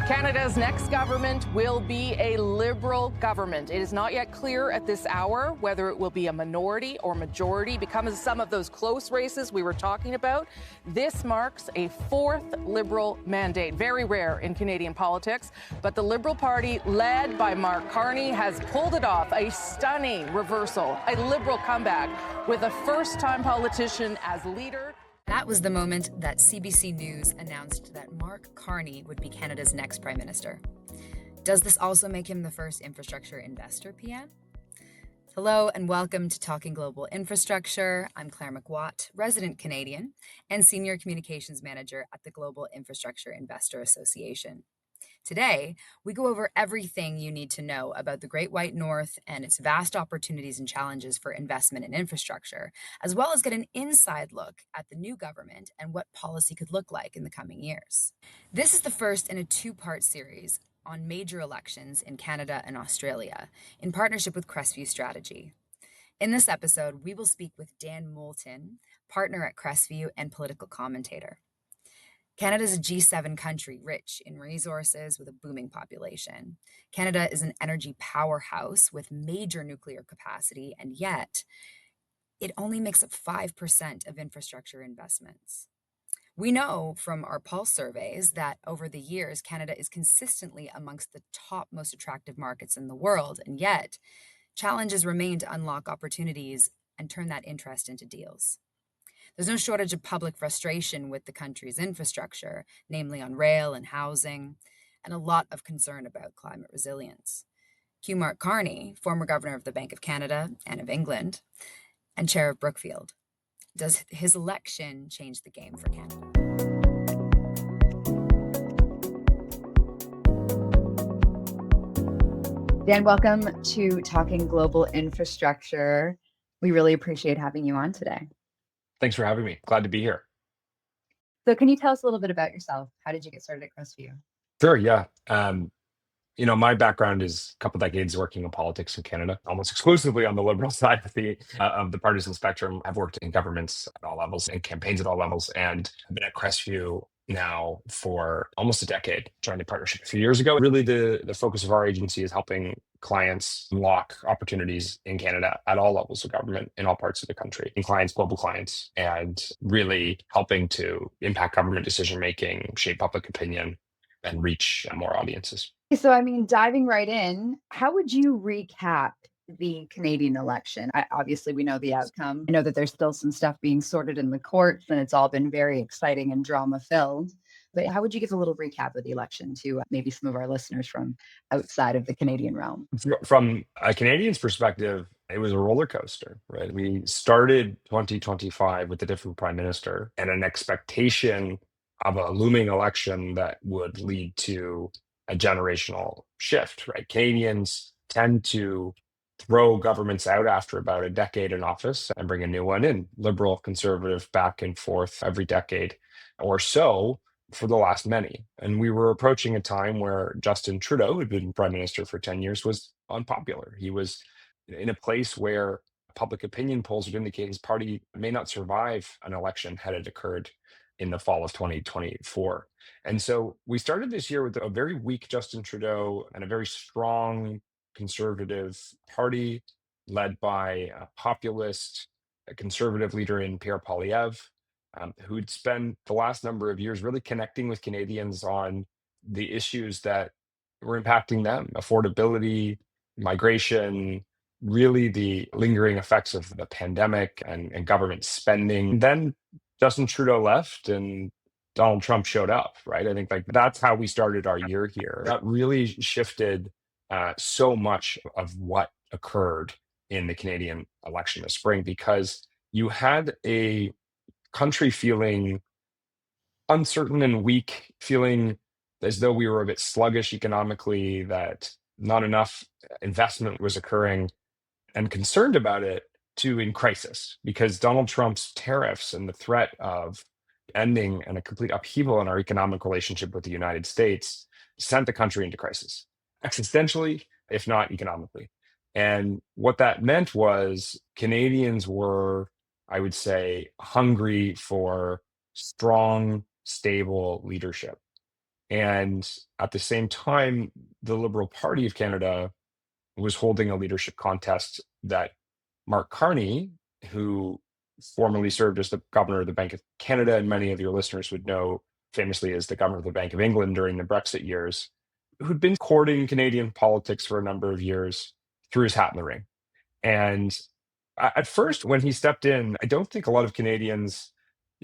Canada's next government will be a Liberal government. It is not yet clear at this hour whether it will be a minority or majority. Because of some of those close races we were talking about, this marks a fourth Liberal mandate. Very rare in Canadian politics. But the Liberal Party, led by Mark Carney, has pulled it off. A stunning reversal, a Liberal comeback with a first-time politician as leader. That was the moment that CBC News announced that Mark Carney would be Canada's next Prime Minister. Does this also make him the first infrastructure investor PM? Hello and welcome to Talking Global Infrastructure. I'm Claire McWatt, resident Canadian and Senior Communications Manager at the Global Infrastructure Investor Association. Today, we go over everything you need to know about the Great White North and its vast opportunities and challenges for investment in infrastructure, as well as get an inside look at the new government and what policy could look like in the coming years. This is the first in a two-part series on major elections in Canada and Australia, in partnership with Crestview Strategy. In this episode, we will speak with Dan Moulton, partner at Crestview and political commentator. Canada is a G7 country rich in resources with a booming population. Canada is an energy powerhouse with major nuclear capacity, and yet it only makes up 5% of infrastructure investments. We know from our pulse surveys that over the years, Canada is consistently amongst the top most attractive markets in the world, and yet challenges remain to unlock opportunities and turn that interest into deals. There's no shortage of public frustration with the country's infrastructure, namely on rail and housing, and a lot of concern about climate resilience. Q. Mark Carney, former governor of the Bank of Canada and of England, and chair of Brookfield. Does his election change the game for Canada? Dan, welcome to Talking Global Infrastructure. We really appreciate having you on today. Thanks for having me. Glad to be here. So can you tell us a little bit about yourself? How did you get started at Crestview? Sure, yeah. My background is a couple decades working in politics in Canada, almost exclusively on the Liberal side of the partisan spectrum. I've worked in governments at all levels and campaigns at all levels, and I've been at Crestview now for almost a decade. Joined a partnership a few years ago. Really, the focus of our agency is helping clients unlock opportunities in Canada at all levels of government in all parts of the country, and clients, global clients, and really helping to impact government decision making, shape public opinion, and reach more audiences. So, diving right in, how would you recap the Canadian election? Obviously, we know the outcome. I know that there's still some stuff being sorted in the courts, and it's all been very exciting and drama-filled. But how would you give a little recap of the election to maybe some of our listeners from outside of the Canadian realm? From a Canadian's perspective, it was a roller coaster, right? We started 2025 with a different prime minister and an expectation of a looming election that would lead to a generational shift, right? Canadians tend to throw governments out after about a decade in office and bring a new one in, liberal, conservative, back and forth every decade or so for the last many. And we were approaching a time where Justin Trudeau, who'd been prime minister for 10 years, was unpopular. He was in a place where public opinion polls would indicate his party may not survive an election had it occurred in the fall of 2024. And so we started this year with a very weak Justin Trudeau and a very strong conservative party led by a populist, a conservative leader in Pierre Poilievre, who'd spent the last number of years really connecting with Canadians on the issues that were impacting them: affordability, migration, really the lingering effects of the pandemic and government spending. Then Justin Trudeau left and Donald Trump showed up, right? I think that's how we started our year here. That really shifted so much of what occurred in the Canadian election this spring, because you had a country feeling uncertain and weak, feeling as though we were a bit sluggish economically, that not enough investment was occurring, and concerned about it, to in crisis, because Donald Trump's tariffs and the threat of ending and a complete upheaval in our economic relationship with the United States sent the country into crisis, existentially, if not economically. And what that meant was Canadians were, I would say, hungry for strong, stable leadership. And at the same time, the Liberal Party of Canada was holding a leadership contest that Mark Carney, who formerly served as the governor of the Bank of Canada, and many of your listeners would know famously as the governor of the Bank of England during the Brexit years, who'd been courting Canadian politics for a number of years, threw his hat in the ring. And at first, when he stepped in, I don't think a lot of Canadians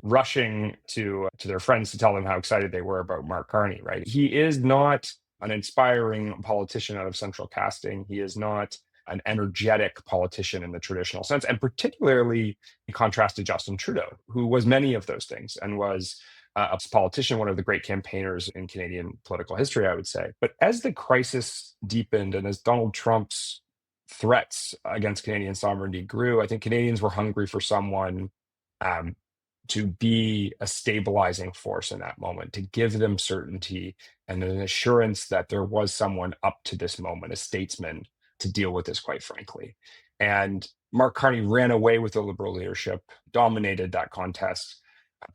rushing to their friends to tell them how excited they were about Mark Carney, right? He is not an inspiring politician out of central casting. He is not an energetic politician in the traditional sense, and particularly in contrast to Justin Trudeau, who was many of those things and was a politician, one of the great campaigners in Canadian political history, I would say. But as the crisis deepened and as Donald Trump's threats against Canadian sovereignty grew, I think Canadians were hungry for someone um, to be a stabilizing force in that moment, to give them certainty and an assurance that there was someone up to this moment, a statesman, to deal with this, quite frankly. And Mark Carney ran away with the Liberal leadership, dominated that contest,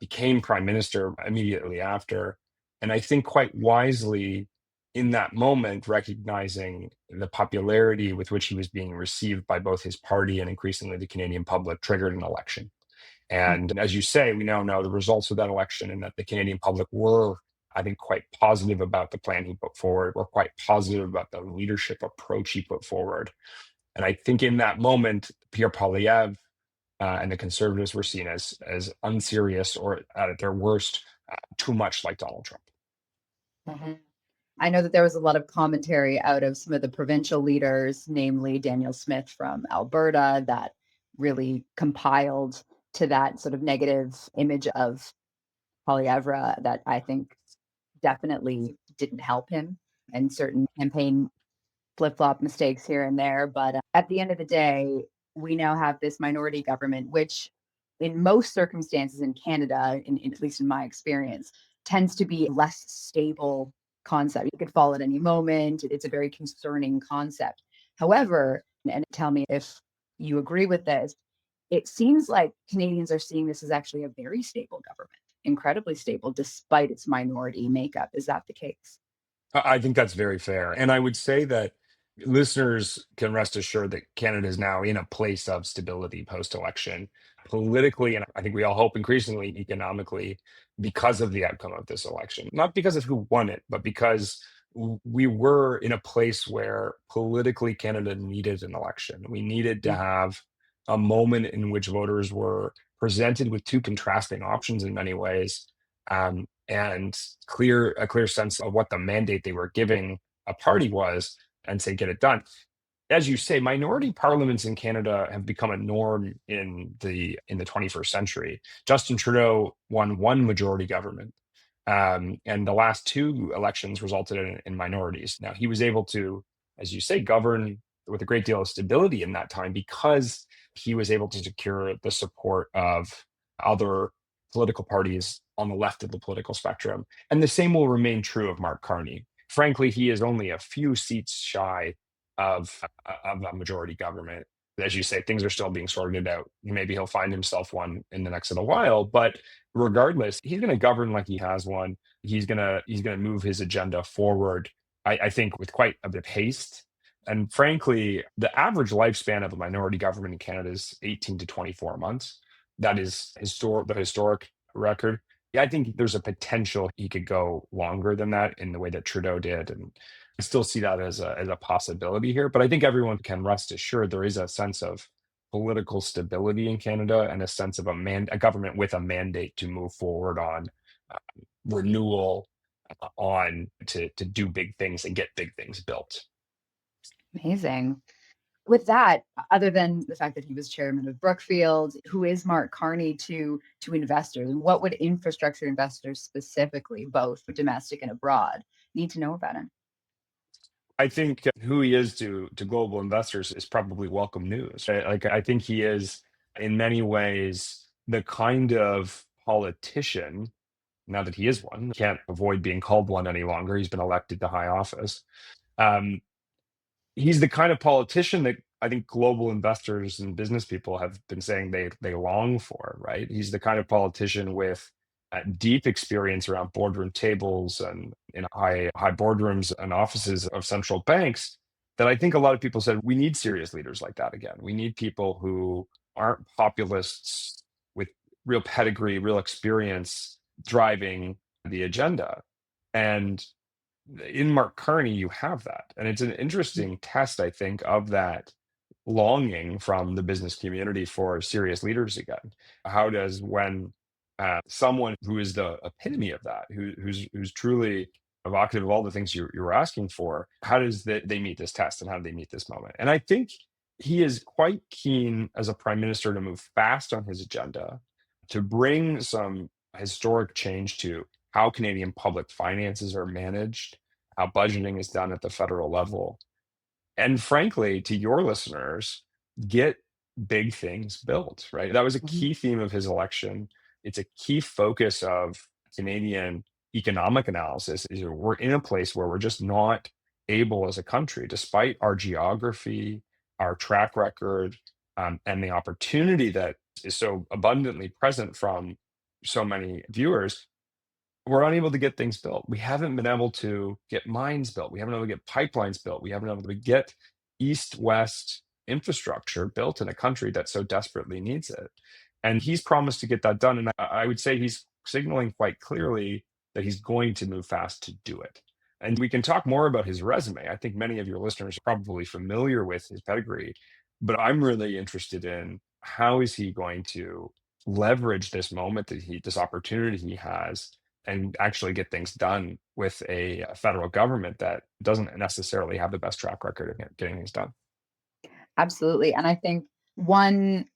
became prime minister immediately after. And I think quite wisely, in that moment, recognizing the popularity with which he was being received by both his party and increasingly the Canadian public, triggered an election. And as you say, we now know the results of that election and that the Canadian public were, I think, quite positive about the plan he put forward, were quite positive about the leadership approach he put forward. And I think in that moment, Pierre Poilievre and the Conservatives were seen as unserious or at their worst, too much like Donald Trump. Mhm. I know that there was a lot of commentary out of some of the provincial leaders, namely Daniel Smith from Alberta, that really compiled to that sort of negative image of Poilievre that I think definitely didn't help him, and certain campaign flip-flop mistakes here and there. But at the end of the day, we now have this minority government, which in most circumstances in Canada, at least in my experience, tends to be a less stable concept. You could fall at any moment. It's a very concerning concept. However, and tell me if you agree with this, it seems like Canadians are seeing this as actually a very stable government, incredibly stable despite its minority makeup. Is that the case? I think that's very fair. And I would say that listeners can rest assured that Canada is now in a place of stability post election, politically, and I think we all hope increasingly economically, because of the outcome of this election. Not because of who won it, but because we were in a place where politically Canada needed an election. We needed to have a moment in which voters were presented with two contrasting options in many ways. And a clear sense of what the mandate they were giving a party was, and say get it done. As you say, minority parliaments in Canada have become a norm in the 21st century. Justin Trudeau won one majority government, and the last two elections resulted in minorities. Now he was able to, as you say, govern with a great deal of stability in that time because he was able to secure the support of other political parties on the left of the political spectrum. And the same will remain true of Mark Carney. Frankly, he is only a few seats shy of a majority government. As you say, things are still being sorted out. Maybe he'll find himself one in the next little while, but regardless, he's going to govern like he has one. He's gonna move his agenda forward. I think with quite a bit of haste. And frankly, the average lifespan of a minority government in Canada is 18 to 24 months. That is the historic record. Yeah, I think there's a potential he could go longer than that in the way that Trudeau did, and I still see that as a possibility here. But I think everyone can rest assured there is a sense of political stability in Canada and a sense of a government with a mandate to move forward on uh, renewal, on to do big things and get big things built. Amazing. With that, other than the fact that he was chairman of Brookfield, who is Mark Carney to investors, and what would infrastructure investors specifically, both domestic and abroad, need to know about him? I think who he is to global investors is probably welcome news. Right? Like I think he is in many ways the kind of politician. Now that he is one, can't avoid being called one any longer. He's been elected to high office. Um, he's the kind of politician that I think global investors and business people have been saying they long for. Right? He's the kind of politician with deep experience around boardroom tables and in high boardrooms and offices of central banks, that I think a lot of people said we need serious leaders like that again. We need people who aren't populists with real pedigree, real experience driving the agenda. And in Mark Carney, you have that. And it's an interesting test, I think, of that longing from the business community for serious leaders again. How does when someone who is the epitome of that, who's truly evocative of all the things you were asking for, how does they meet this test and how do they meet this moment? And I think he is quite keen as a prime minister to move fast on his agenda, to bring some historic change to how Canadian public finances are managed, how budgeting is done at the federal level, and frankly, to your listeners, get big things built, right? That was a Mhm. key theme of his election. It's a key focus of Canadian economic analysis is we're in a place where we're just not able as a country, despite our geography, our track record, and the opportunity that is so abundantly present from so many viewers, we're unable to get things built. We haven't been able to get mines built. We haven't been able to get pipelines built. We haven't been able to get east-west infrastructure built in a country that so desperately needs it. And he's promised to get that done. And I would say he's signaling quite clearly that he's going to move fast to do it. And we can talk more about his resume. I think many of your listeners are probably familiar with his pedigree, but I'm really interested in how is he going to leverage this moment this opportunity he has and actually get things done with a federal government that doesn't necessarily have the best track record of getting things done. Absolutely. And I think one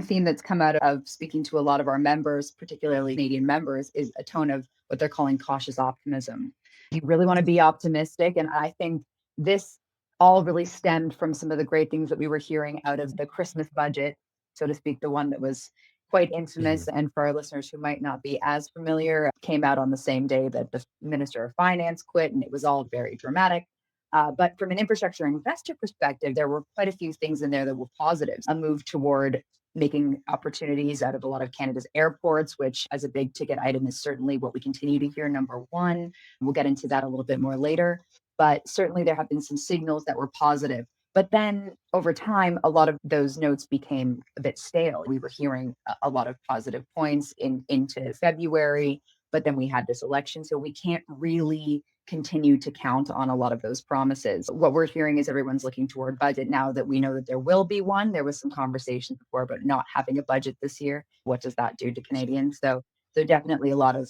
theme that's come out of speaking to a lot of our members, particularly Canadian members, is a tone of what they're calling cautious optimism. You really want to be optimistic. And I think this all really stemmed from some of the great things that we were hearing out of the Christmas budget, so to speak, the one that was quite infamous. Mhm. And for our listeners who might not be as familiar, came out on the same day that the Minister of Finance quit, and it was all very dramatic. But from an infrastructure investor perspective, there were quite a few things in there that were positives. A move toward making opportunities out of a lot of Canada's airports, which as a big ticket item is certainly what we continue to hear, number one. We'll get into that a little bit more later. But certainly there have been some signals that were positive. But then over time, a lot of those notes became a bit stale. We were hearing a lot of positive points into February, but then we had this election. So we can't really continue to count on a lot of those promises. What we're hearing is everyone's looking toward budget now that we know that there will be one. There was some conversation before about not having a budget this year. What does that do to Canadians? So definitely a lot of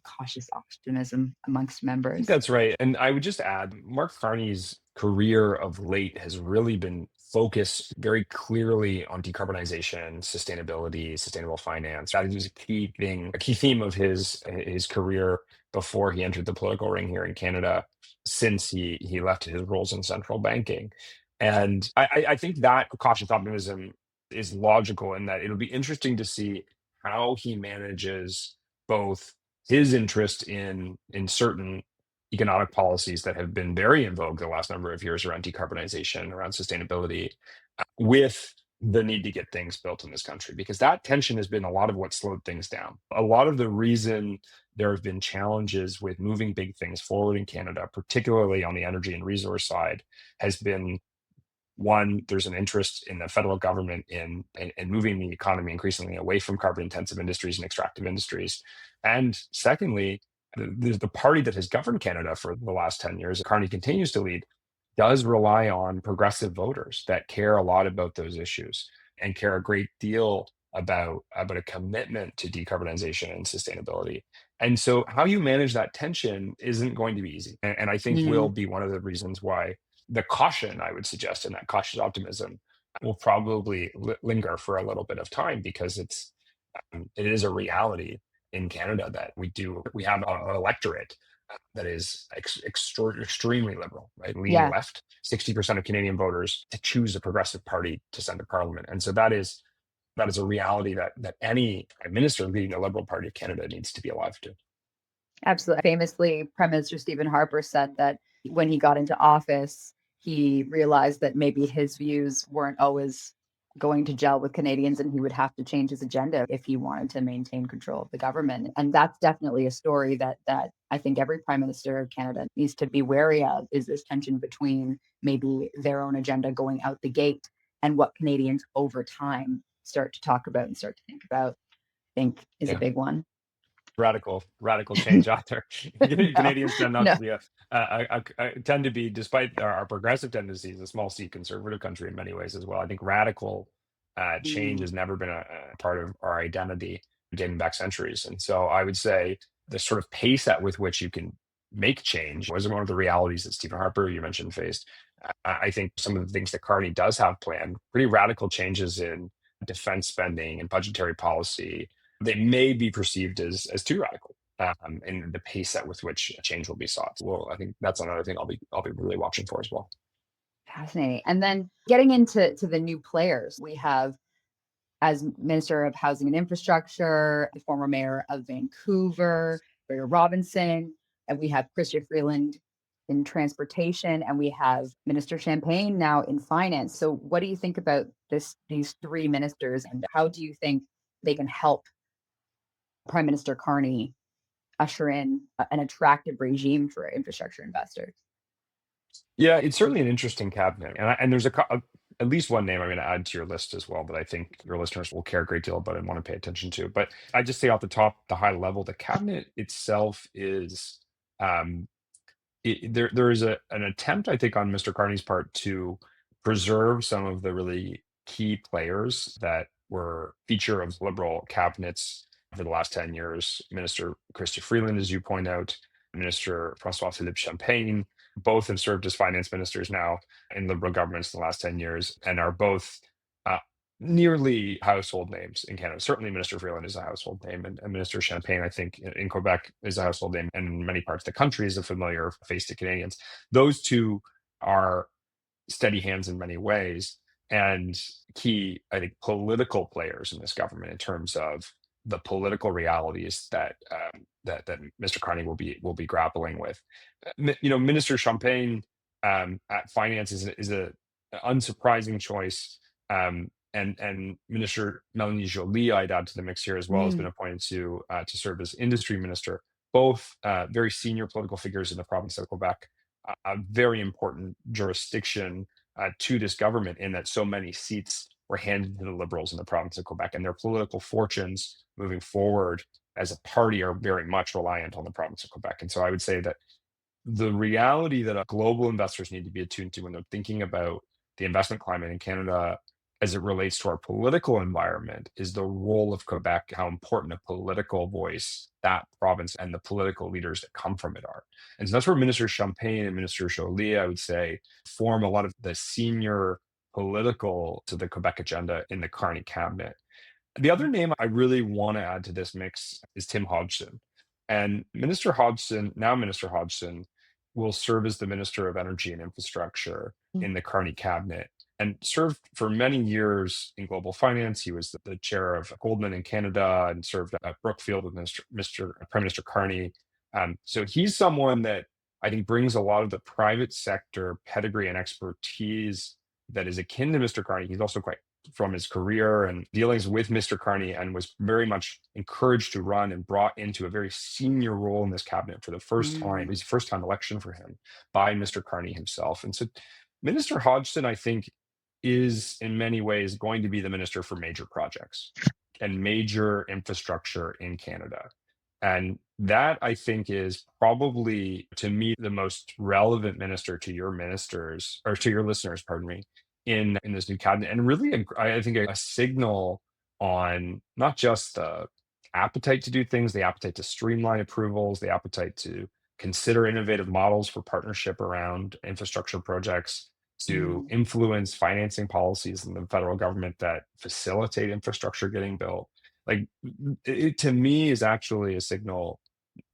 cautious optimism amongst I think members. that's right. And I would just add, Mark Carney's career of late has really been focused very clearly on decarbonization, sustainability, sustainable finance. That is a key thing, a key theme of his career before he entered the political ring here in Canada, since he left his roles in central banking. And I think that cautious optimism is logical in that it'll be interesting to see how he manages both his interest in certain economic policies that have been very in vogue the last number of years around decarbonization, around sustainability, with the need to get things built in this country, because that tension has been a lot of what slowed things down. A lot of the reason there have been challenges with moving big things forward in Canada, particularly on the energy and resource side, has been one, there's an interest in the federal government in moving the economy increasingly away from carbon intensive industries and extractive industries. And secondly, the party that has governed Canada for the last 10 years, Carney continues to lead, does rely on progressive voters that care a lot about those issues and care a great deal about a commitment to decarbonization and sustainability. And so how you manage that tension isn't going to be easy. And I think will be one of the reasons why the caution, I would suggest, and that cautious optimism will probably linger for a little bit of time, because it is a reality in Canada that we have an electorate that is extremely liberal, right? Leaning Yeah, left, 60% of Canadian voters to choose a progressive party to send to parliament. And so that is a reality that any prime minister leading the Liberal Party of Canada needs to be alive to. absolutely. Famously, Prime Minister Stephen Harper said that when he got into office, he realized that maybe his views weren't always going to gel with Canadians, and he would have to change his agenda if he wanted to maintain control of the government. And that's definitely a story that I think every Prime Minister of Canada needs to be wary of, is this tension between maybe their own agenda going out the gate and what Canadians over time start to talk about and start to think about. I think is a Yeah. big one. Radical change out there. No, Canadians tend not no. to be tend to be, despite our progressive tendencies, a small C conservative country in many ways as well. I think radical change Mm, has never been a part of our identity dating back centuries. And so I would say the sort of pace at with which you can make change was one of the realities that Stephen Harper, you mentioned, faced. I think some of the things that Carney does have planned, pretty radical changes in defense spending and budgetary policy, they may be perceived as too radical in the pace at with which change will be sought. Well, I think that's another thing I'll be really watching for as well. fascinating. And then getting into the new players, we have as Minister of Housing and Infrastructure, the former mayor of Vancouver, Barry Robinson, and we have Chrystia Freeland in transportation, and we have Minister Champagne now in finance. So what do you think about these three ministers, and how do you think they can help Prime Minister Carney usher in an attractive regime for infrastructure investors? Yeah, it's certainly an interesting cabinet, and there's at least one name I'm going to add to your list as well that I think your listeners will care a great deal about and want to pay attention to. But I just say off the top, the high level, the cabinet itself is um, there is an attempt, I think, on Mr. Carney's part to preserve some of the really key players that were feature of Liberal cabinets for the last 10 years. Minister Chrystia Freeland, as you point out, Minister Francois-Philippe Champagne, both have served as finance ministers now in Liberal governments in the last 10 years and are both uh, nearly household names in Canada. Certainly, Minister Freeland is a household name, and Minister Champagne, I think, in Quebec is a household name, and in many parts of the country is a familiar face to Canadians. Those two are steady hands in many ways and key, I think, political players in this government in terms of the political realities that Mr. Carney will be grappling with. Minister Champagne at finance is a unsurprising choice. And Minister Melanie Joly, I'd add to the mix here as well, has been Mm, appointed to serve as industry minister. Both very senior political figures in the province of Quebec, a very important jurisdiction to this government in that so many seats were handed to the Liberals in the province of Quebec, and their political fortunes moving forward as a party are very much reliant on the province of Quebec. And so I would say that the reality that global investors need to be attuned to when they're thinking about the investment climate in Canada as it relates to our political environment is the role of Quebec, how important a political voice that province and the political leaders that come from it are. And so that's where Minister Champagne and Minister Joly, I would say, form a lot of the senior political to the Quebec agenda in the Carney cabinet. The other name I really want to add to this mix is Tim Hodgson. And Minister Hodgson, will serve as the Minister of Energy and Infrastructure mm, in the Carney cabinet and served for many years in global finance. He was the chair of Goldman in Canada and served at Brookfield with Prime Minister Carney. So he's someone that I think brings a lot of the private sector pedigree and expertise that is akin to Mr. Carney. He's also quite from his career and dealings with Mr. Carney and was very much encouraged to run and brought into a very senior role in this cabinet for the first time. It mm, was the first time election for him by Mr. Carney himself. And so Minister Hodgson, I think, is in many ways going to be the minister for major projects and major infrastructure in Canada. And that, I think, is probably, to me, the most relevant minister to your ministers or to your listeners, pardon me, in this new cabinet, and really, I think, a signal on not just the appetite to do things, the appetite to streamline approvals, the appetite to consider innovative models for partnership around infrastructure projects, to mm. influence financing policies in the federal government that facilitate infrastructure getting built. Like it to me is actually a signal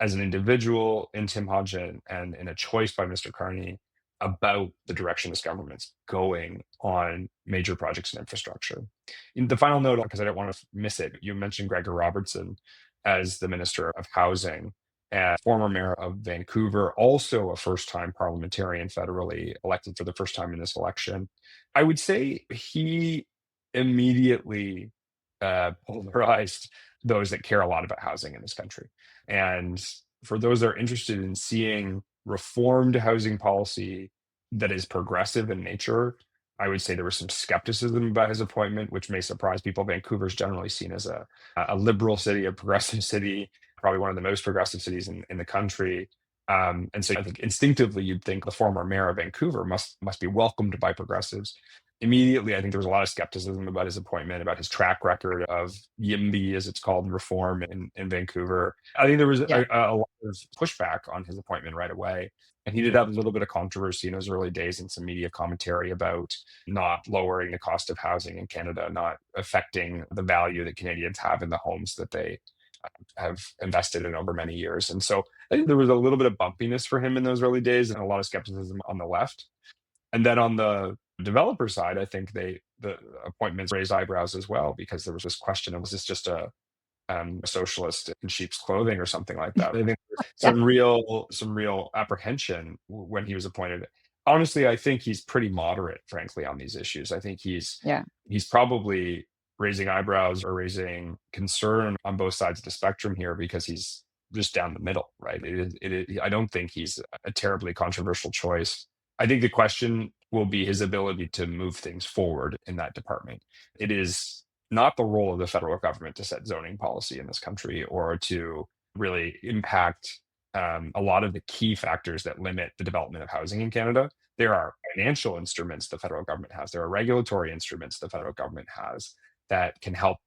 as an individual in Tim Hodgson and in a choice by Mr. Carney about the direction this government's going on major projects and infrastructure. In the final note, because I don't want to miss it, you mentioned Gregor Robertson as the Minister of Housing and former mayor of Vancouver, also a first-time parliamentarian federally elected for the first time in this election. I would say he immediately polarized those that care a lot about housing in this country. And for those that are interested in seeing reformed housing policy that is progressive in nature, I would say there was some skepticism about his appointment, which may surprise people. Vancouver is generally seen as a liberal city, a progressive city, probably one of the most progressive cities in the country. And so I think instinctively you'd think the former mayor of Vancouver must be welcomed by progressives. Immediately, I think there was a lot of skepticism about his appointment, about his track record of YIMBY, as it's called, reform in Vancouver. I think there was Yeah. a lot of pushback on his appointment right away. And he did have a little bit of controversy in his early days and some media commentary about not lowering the cost of housing in Canada, not affecting the value that Canadians have in the homes that they have invested in over many years. And so I think there was a little bit of bumpiness for him in those early days and a lot of skepticism on the left. And then on the developer side, I think the appointments raised eyebrows as well, because there was this question of, was this just a socialist in sheep's clothing or something like that? I think Yeah. some real apprehension when he was appointed. Honestly, I think he's pretty moderate, frankly, on these issues. I think Yeah. he's probably raising eyebrows or raising concern on both sides of the spectrum here because he's just down the middle, right? I don't think he's a terribly controversial choice. I think the question will be his ability to move things forward in that department. It is not the role of the federal government to set zoning policy in this country or to really impact a lot of the key factors that limit the development of housing in Canada. There are financial instruments the federal government has. There are regulatory instruments the federal government has that can help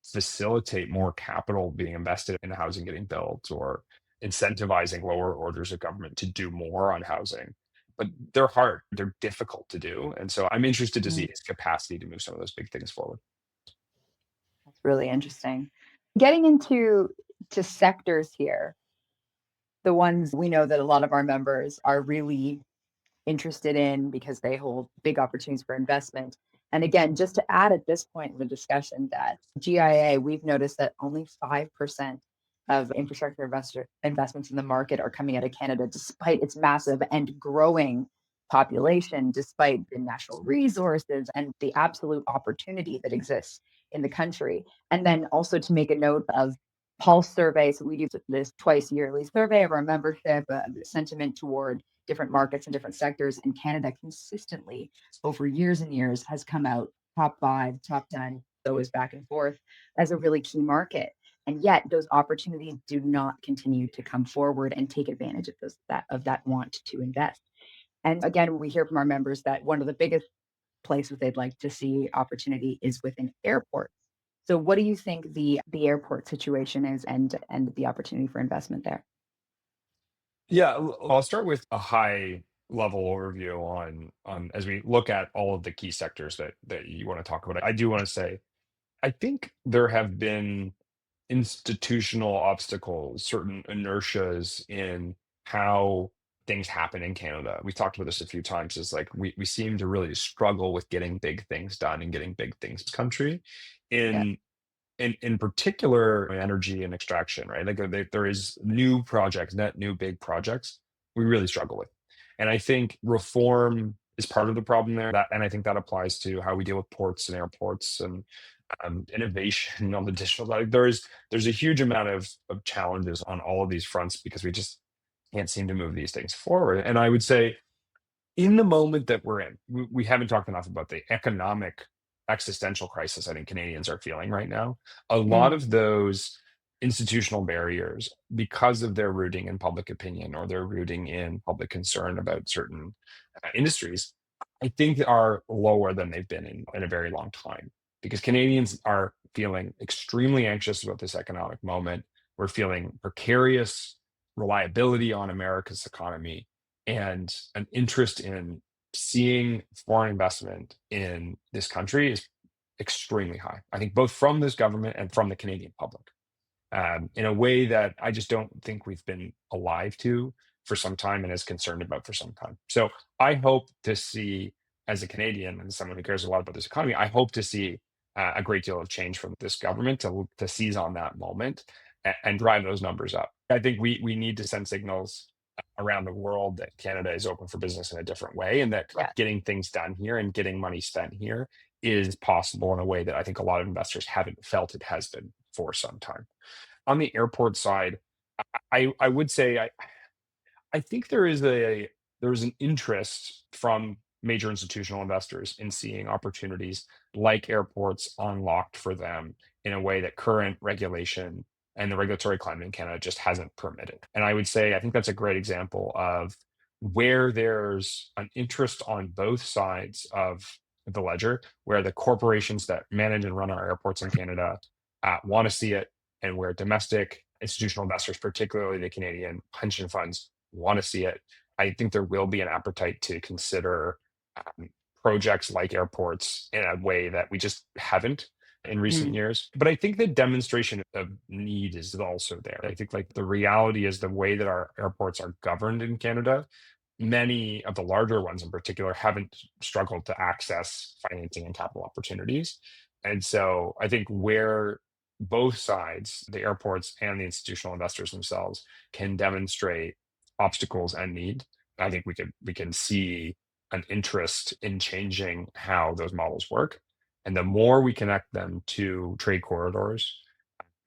facilitate more capital being invested in housing getting built or incentivizing lower orders of government to do more on housing. But they're hard, they're difficult to do. And so I'm interested to see Mhm. his capacity to move some of those big things forward. That's really interesting. Getting into sectors here, the ones we know that a lot of our members are really interested in because they hold big opportunities for investment. And again, just to add at this point in the discussion that GIA, we've noticed that only 5% of infrastructure investments in the market are coming out of Canada, despite its massive and growing population, despite the natural resources and the absolute opportunity that exists in the country. And then also to make a note of pulse surveys, we do this twice yearly survey of our membership, sentiment toward different markets and different sectors. And Canada consistently over years and years has come out top 5, top 10, so is back and forth as a really key market. And yet those opportunities do not continue to come forward and take advantage of that want to invest. And again, we hear from our members that one of the biggest places they'd like to see opportunity is within airports. So what do you think the airport situation is and the opportunity for investment there? Yeah, I'll start with a high level overview on as we look at all of the key sectors that you want to talk about. I do want to say I think there have been institutional obstacles, certain inertias in how things happen in Canada. We talked about this a few times. Is like we seem to really struggle with getting big things done and getting big things country Yeah. in in particular energy and extraction, right? Like there is new projects, net new big projects we really struggle with. And I think reform is part of the problem there. And I think that applies to how we deal with ports and airports and innovation on the digital side. There's a huge amount of challenges on all of these fronts because we just can't seem to move these things forward. And I would say in the moment that we're in, we haven't talked enough about the economic existential crisis I think Canadians are feeling right now. A lot Mm, of those institutional barriers, because of their rooting in public opinion or their rooting in public concern about certain industries, I think are lower than they've been in a very long time. Because Canadians are feeling extremely anxious about this economic moment. We're feeling precarious reliability on America's economy and an interest in seeing foreign investment in this country is extremely high. I think both from this government and from the Canadian public, in a way that I just don't think we've been alive to for some time and as concerned about for some time. So I hope to see, as a Canadian and someone who cares a lot about this economy, I hope to see a great deal of change from this government to seize on that moment and drive those numbers up. I think we need to send signals around the world that Canada is open for business in a different way and that yeah. getting things done here and getting money spent here is possible in a way that I think a lot of investors haven't felt it has been for some time. On the airport side, I would say I think there is an interest from major institutional investors in seeing opportunities like airports unlocked for them in a way that current regulation and the regulatory climate in Canada just hasn't permitted. And I would say I think that's a great example of where there's an interest on both sides of the ledger, where the corporations that manage and run our airports in Canada want to see it, and where domestic institutional investors, particularly the Canadian pension funds, want to see it. I think there will be an appetite to consider projects like airports in a way that we just haven't in recent years. But I think the demonstration of need is also there. I think like the reality is the way that our airports are governed in Canada, many of the larger ones in particular haven't struggled to access financing and capital opportunities. And so I think where both sides, the airports and the institutional investors themselves, can demonstrate obstacles and need, I think we can see an interest in changing how those models work. And the more we connect them to trade corridors,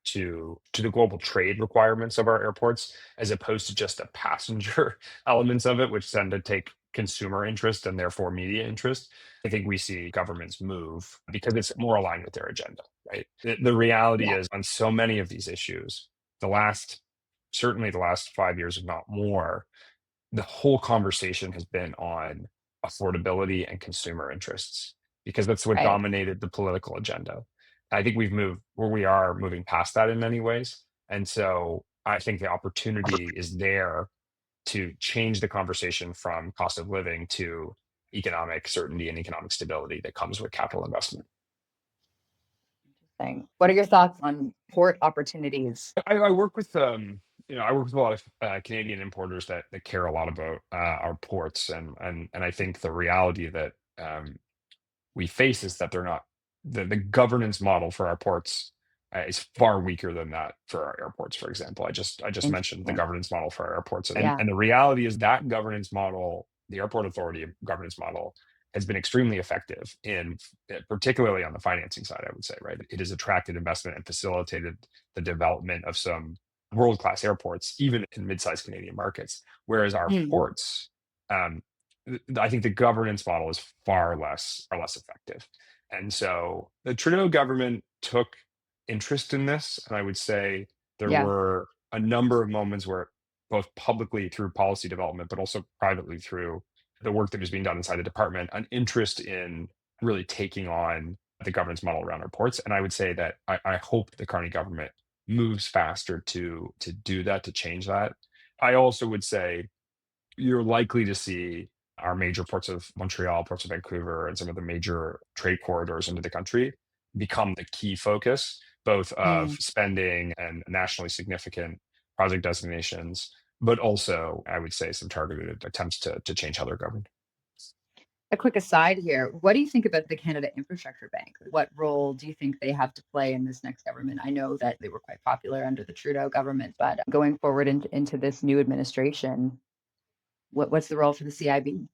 to the global trade requirements of our airports, as opposed to just the passenger elements of it, which tend to take consumer interest and therefore media interest, I think we see governments move because it's more aligned with their agenda, right? The reality is on so many of these issues, certainly the last 5 years, if not more, the whole conversation has been on affordability and consumer interests because that's what Right. dominated the political agenda. I think we've moved where we are moving past that in many ways. And so I think the opportunity is there to change the conversation from cost of living to economic certainty and economic stability that comes with capital investment. Interesting. What are your thoughts on port opportunities? I work with I work with a lot of Canadian importers that care a lot about our ports, and I think the reality that we face is that they're not the governance model for our ports is far weaker than that for our airports. For example, I just mentioned the Interesting. governance model for our airports, and Yeah. and the reality is that governance model, the airport authority governance model, has been extremely effective particularly on the financing side. I would say, right, it has attracted investment and facilitated the development of some world-class airports, even in mid-sized Canadian markets. Whereas our Mm. ports, um, I think the governance model is far less effective. And so the Trudeau government took interest in this, and I would say there Yeah. were a number of moments where both publicly through policy development, but also privately through the work that was being done inside the department, an interest in really taking on the governance model around our ports. And I would say that I hope the Carney government moves faster to do that, to change that. I also would say you're likely to see our major ports of Montreal, ports of Vancouver, and some of the major trade corridors into the country become the key focus, both of Mm. spending and nationally significant project designations, but also, I would say, some targeted attempts to change how they're governed. A quick aside here. What do you think about the Canada Infrastructure Bank? What role do you think they have to play in this next government? I know that they were quite popular under the Trudeau government, but going forward into this new administration, what's the role for the CIB?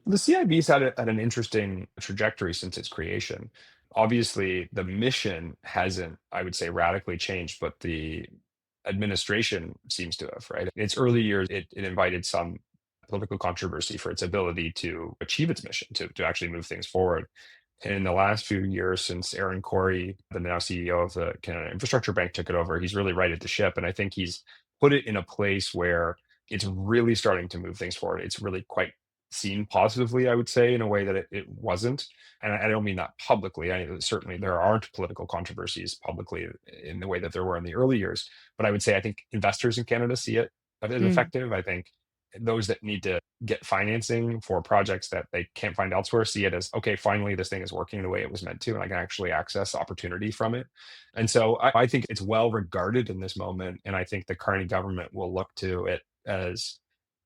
The CIB's had an interesting trajectory since its creation. Obviously, the mission hasn't, I would say, radically changed, but the administration seems to have, right? In its early years, it invited some political controversy for its ability to achieve its mission, to actually move things forward. In the last few years, since Aaron Corey, the now CEO of the Canada Infrastructure Bank, took it over, he's really righted the ship. And I think he's put it in a place where it's really starting to move things forward. It's really quite seen positively, I would say, in a way that it wasn't. And I don't mean that publicly. Certainly, there aren't political controversies publicly in the way that there were in the early years. But I would say I think investors in Canada see it as Mm. effective. I think those that need to get financing for projects that they can't find elsewhere see it as, okay, finally this thing is working the way it was meant to, and I can actually access opportunity from it. And so I think it's well regarded in this moment, and I think the Carney government will look to it as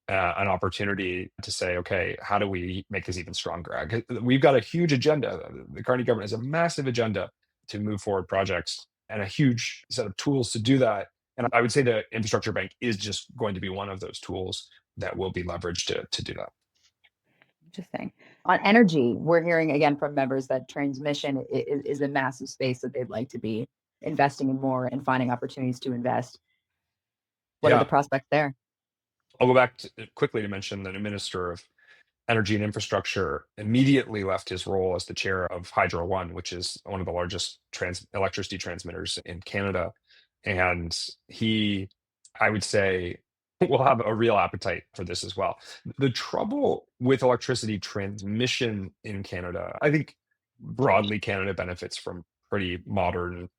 an opportunity to say, okay, how do we make this even stronger? We've got a huge agenda. The Carney government has a massive agenda to move forward projects and a huge set of tools to do that. And I would say the infrastructure bank is just going to be one of those tools that will be leveraged to do that. Interesting. On energy, we're hearing again from members that transmission is a massive space that they'd like to be investing in more and finding opportunities to invest. What are the Yeah, prospects there? I'll go back quickly to mention the new minister of Energy and Infrastructure immediately left his role as the chair of Hydro One, which is one of the largest electricity transmitters in Canada. And he, I would say, will have a real appetite for this as well. The trouble with electricity transmission in Canada, I think broadly Canada benefits from pretty modern,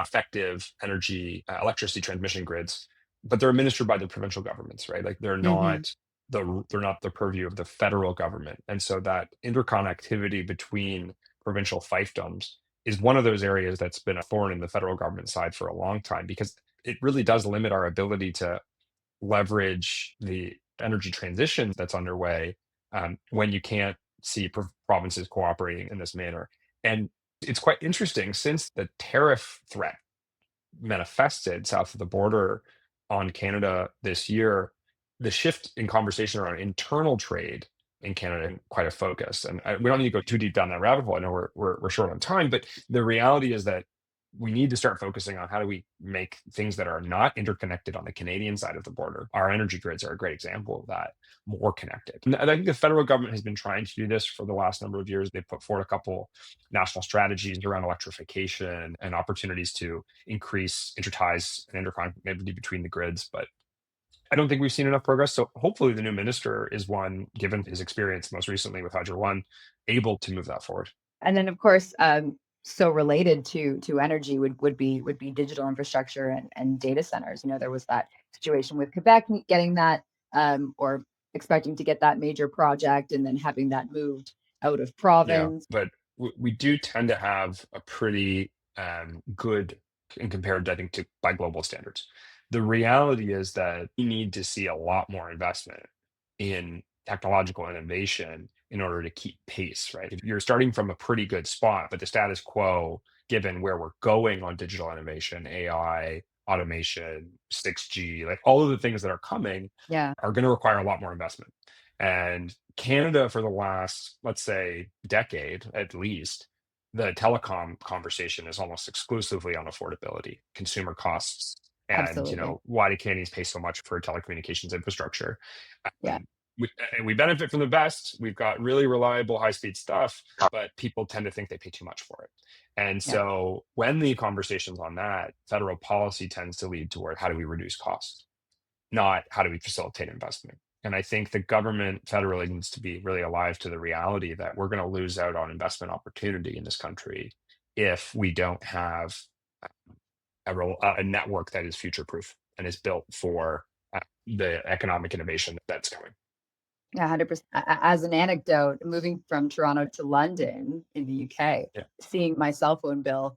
effective electricity transmission grids, but they're administered by the provincial governments, right? Like Hmm. they're not the purview of the federal government. And so that interconnectivity between provincial fiefdoms is one of those areas that's been a thorn in the federal government side for a long time, because it really does limit our ability to leverage the energy transition that's underway, when you can't see provinces cooperating in this manner. And it's quite interesting, since the tariff threat manifested south of the border on Canada this year, the shift in conversation around internal trade in Canada is quite a focus. And we don't need to go too deep down that rabbit hole. I know we're short on time, but the reality is that we need to start focusing on how do we make things that are not interconnected on the Canadian side of the border. Our energy grids are a great example of that, more connected. And I think the federal government has been trying to do this for the last number of years. They put forward a couple national strategies around electrification and opportunities to increase interties and interconnectivity between the grids, but I don't think we've seen enough progress. So hopefully the new minister is one, given his experience most recently with Hydro One, able to move that forward. And then, of course, so related to energy would be digital infrastructure and data centers. There was that situation with Quebec getting that, or expecting to get that major project, and then having that moved out of Yeah, province. but we do tend to have a pretty good, and compared, I think, to by global standards. The reality is that we need to see a lot more investment in technological innovation in order to keep pace, right? If you're starting from a pretty good spot, but the status quo, given where we're going on digital innovation, AI, automation, 6G, like all of the things that are coming, Yeah, are going to require a lot more investment. And Canada, for the last, let's say, decade at least, the telecom conversation is almost exclusively on affordability, consumer costs, and absolutely. why do Canadians pay so much for telecommunications infrastructure? Yeah, Um, we benefit from the best. We've got really reliable, high-speed stuff, but people tend to think they pay too much for it. And yeah, so when the conversations on that, federal policy tends to lead toward how do we reduce costs, not how do we facilitate investment. And I think the government federally needs to be really alive to the reality that we're going to lose out on investment opportunity in this country if we don't have a network that is future proof and is built for the economic innovation that's coming. yeah, 100%. As an anecdote, moving from Toronto to London in the UK, Yeah. seeing my cell phone bill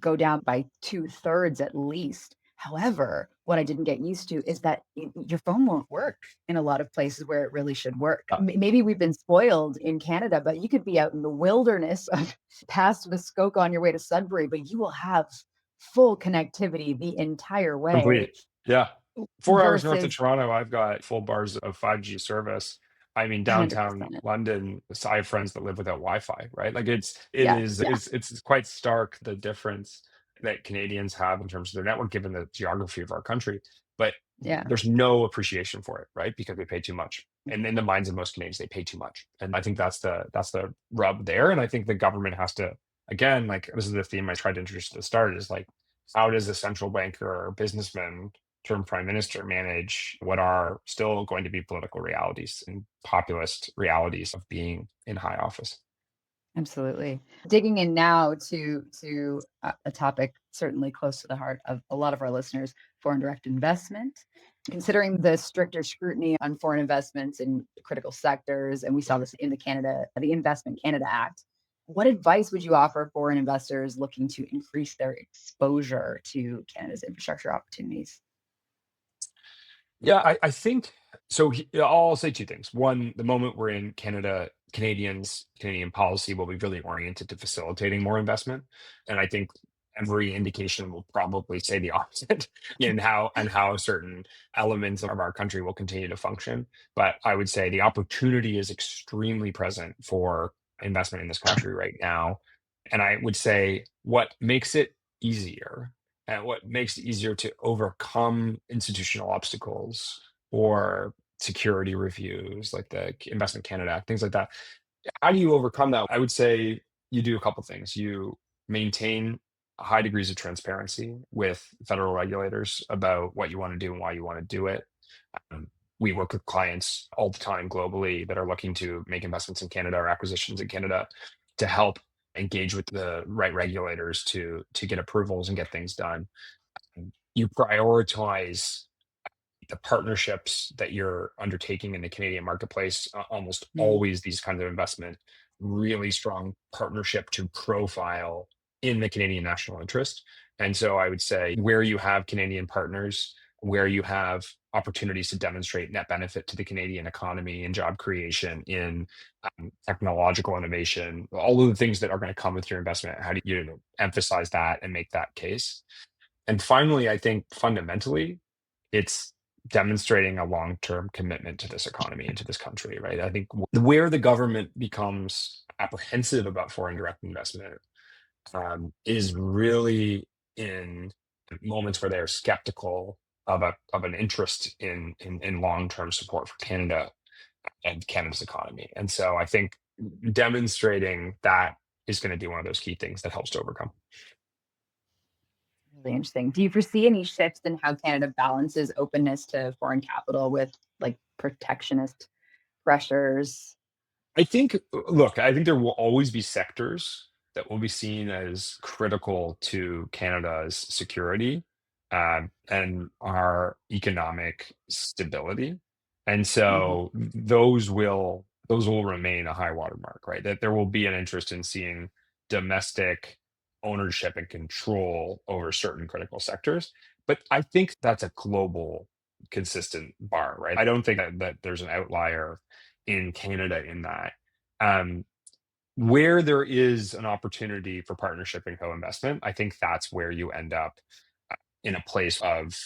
go down by 2/3 at least. However, what I didn't get used to is that your phone won't work in a lot of places where it really should work. Maybe we've been spoiled in Canada, but you could be out in the wilderness of past Muskoka on your way to Sudbury, but you will have full connectivity the entire way Complete. Yeah. 4 hours north of versus Toronto, I've got full bars of 5G service. I mean, downtown 100%. London, so I have friends that live without Wi-Fi, right? Like it Yeah, is yeah, it's quite stark, the difference that Canadians have in terms of their network, given the geography of our country. But yeah. there's no appreciation for it, right? Because we pay too much. And in the minds of most Canadians, they pay too much. And I think that's the rub there. And I think the government has to, again, like this is the theme I tried to introduce at the start, is like, how does a central banker or businessman term prime minister manage what are still going to be political realities and populist realities of being in high office? Absolutely. Digging in now to a topic certainly close to the heart of a lot of our listeners, foreign direct investment. Considering the stricter scrutiny on foreign investments in critical sectors, and we saw this in the Investment Canada Act. What advice would you offer foreign investors looking to increase their exposure to Canada's infrastructure opportunities? Yeah, I think so. I'll say two things. One, the moment we're in Canada, Canadian policy will be really oriented to facilitating more investment. And I think every indication will probably say the opposite in how certain elements of our country will continue to function. But I would say the opportunity is extremely present for investment in this country right now. And I would say what makes it easier and what makes it easier to overcome institutional obstacles or security reviews like the Investment Canada Act, things like that. How do you overcome that? I would say you do a couple things. You maintain high degrees of transparency with federal regulators about what you want to do and why you want to do it. Um, we work with clients all the time globally that are looking to make investments in Canada or acquisitions in Canada to help engage with the right regulators to get approvals and get things done. You prioritize the partnerships that you're undertaking in the Canadian marketplace, almost Mm. always these kinds of investment, really strong partnership to profile in the Canadian national interest. And so I would say where you have Canadian partners, where you have opportunities to demonstrate net benefit to the Canadian economy and job creation in technological innovation, all of the things that are going to come with your investment, how do you emphasize that and make that case? And finally, I think fundamentally, it's demonstrating a long-term commitment to this economy and to this country, right? I think where the government becomes apprehensive about foreign direct investment is really in moments where they're skeptical of an interest in long-term support for Canada and Canada's economy. And so I think demonstrating that is going to be one of those key things that helps to overcome. Really interesting. Do you foresee any shifts in how Canada balances openness to foreign capital with like protectionist pressures? I think there will always be sectors that will be seen as critical to Canada's security and our economic stability. And Mhm. so those will remain a high watermark, right? That there will be an interest in seeing domestic ownership and control over certain critical sectors. But I think that's a global consistent bar, right? I don't think that there's an outlier in Canada in that. Um, where there is an opportunity for partnership and co-investment, I think that's where you end up in a place of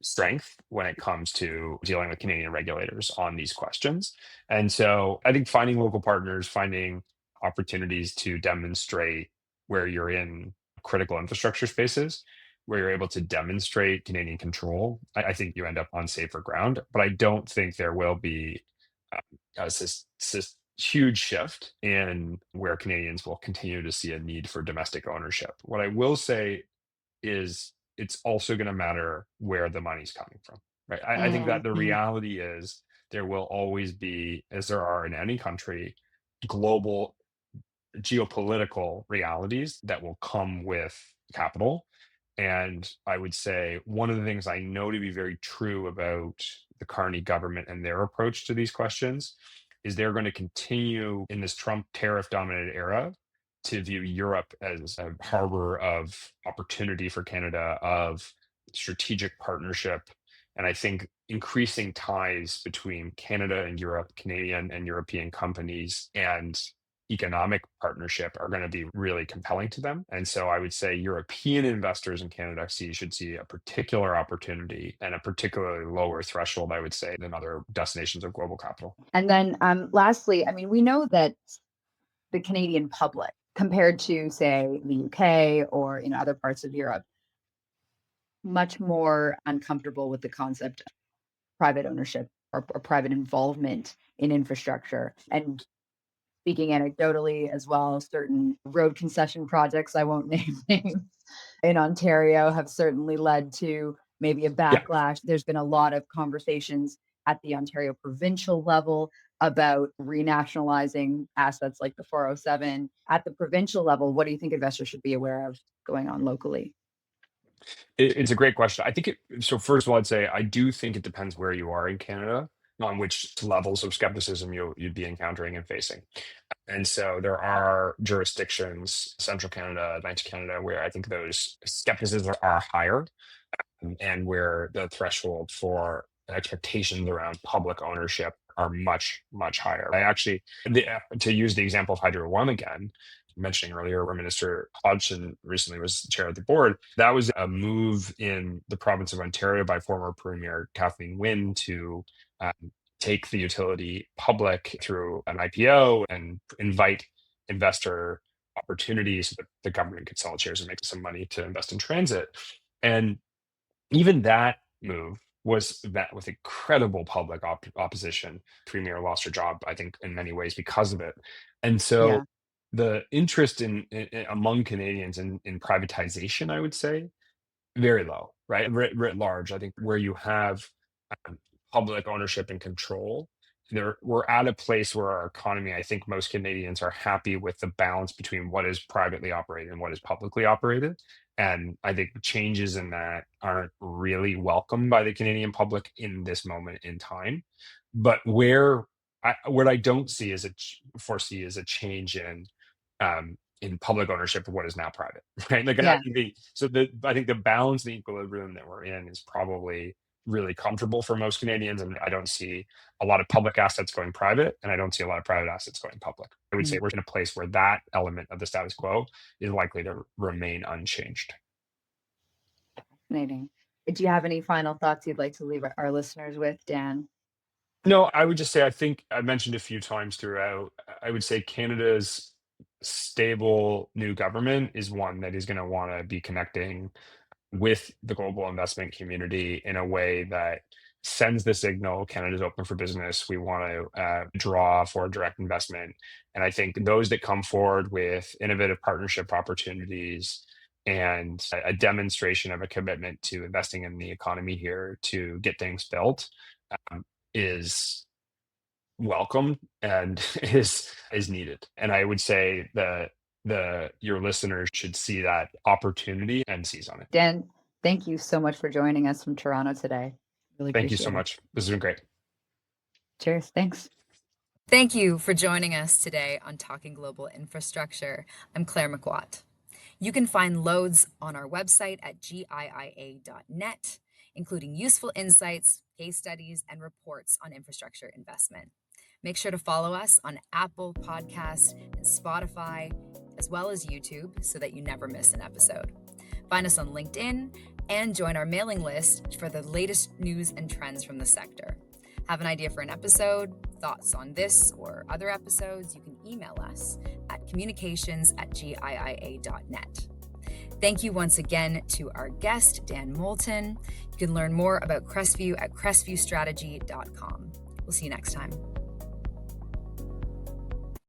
strength when it comes to dealing with Canadian regulators on these questions. And so I think finding local partners, finding opportunities to demonstrate where you're in critical infrastructure spaces, where you're able to demonstrate Canadian control, I think you end up on safer ground. But I don't think there will be this huge shift in where Canadians will continue to see a need for domestic ownership. What I will say is it's also going to matter where the money's coming from, right? I think that the Mhm. reality is there will always be, as there are in any country, global geopolitical realities that will come with capital. And I would say one of the things I know to be very true about the Carney government and their approach to these questions is they're going to continue in this Trump tariff dominated era to view Europe as a harbor of opportunity for Canada, of strategic partnership. And I think increasing ties between Canada and Europe, Canadian and European companies, and economic partnership are going to be really compelling to them. And so I would say European investors in Canada should see a particular opportunity and a particularly lower threshold, I would say, than other destinations of global capital. And then lastly, I mean, we know that the Canadian public, compared to, say, the UK or in other parts of Europe, much more uncomfortable with the concept of private ownership or private involvement in infrastructure. And speaking anecdotally as well, certain road concession projects, I won't name names, in Ontario have certainly led to maybe a Yeah. backlash. There's been a lot of conversations at the Ontario provincial level about renationalizing assets like the 407. At the provincial level, what do you think investors should be aware of going on locally? It's a great question. I think so. First of all, I'd say I do think it depends where you are in Canada on which levels of skepticism you'd be encountering and facing. And so there are jurisdictions, Central Canada, Atlantic Canada, where I think those skepticisms are higher and where the threshold for expectations around public ownership are much, much higher. To use the example of Hydro One again, mentioning earlier, where Minister Hodgson recently was chair of the board, that was a move in the province of Ontario by former Premier Kathleen Wynne to take the utility public through an IPO and invite investor opportunities so that the government could sell shares and make some money to invest in transit. And even that move was met with incredible public opposition. Premier lost her job, I think, in many ways because of it. And so Yeah. the interest in among Canadians in privatization, I would say, very low, right? Writ large, I think where you have um, public ownership and control, we're at a place where our economy, I think most Canadians are happy with the balance between what is privately operated and what is publicly operated. And I think changes in that aren't really welcomed by the Canadian public in this moment in time. But what I don't see is foresee is a change in public ownership of what is now private, right? Like, Yeah. I think the balance, the equilibrium that we're in is probably really comfortable for most Canadians, and I don't see a lot of public assets going private, and I don't see a lot of private assets going public. I would say Mhm. we're in a place where that element of the status quo is likely to remain unchanged. Fascinating. Do you have any final thoughts you'd like to leave our listeners with, Dan? No, I would just say, I think I mentioned a few times throughout, I would say Canada's stable new government is one that is going to want to be connecting with the global investment community in a way that sends the signal Canada's open for business. We want to draw for direct investment. And I think those that come forward with innovative partnership opportunities and a demonstration of a commitment to investing in the economy here to get things built is welcome and is needed. And I would say that your listeners should see that opportunity and seize on it. Dan, thank you so much for joining us from Toronto today. Really Thank you so appreciate it. much. This has been great. Cheers. Thanks. Thank you for joining us today on Talking Global Infrastructure. I'm Claire McWatt. You can find loads on our website at giia.net, including useful insights, case studies, and reports on infrastructure investment. Make sure to follow us on Apple Podcasts and Spotify, as well as YouTube, so that you never miss an episode. Find us on LinkedIn and join our mailing list for the latest news and trends from the sector. Have an idea for an episode, thoughts on this or other episodes, you can email us at communications@giia.net. Thank you once again to our guest, Dan Moulton. You can learn more about Crestview at crestviewstrategy.com. We'll see you next time.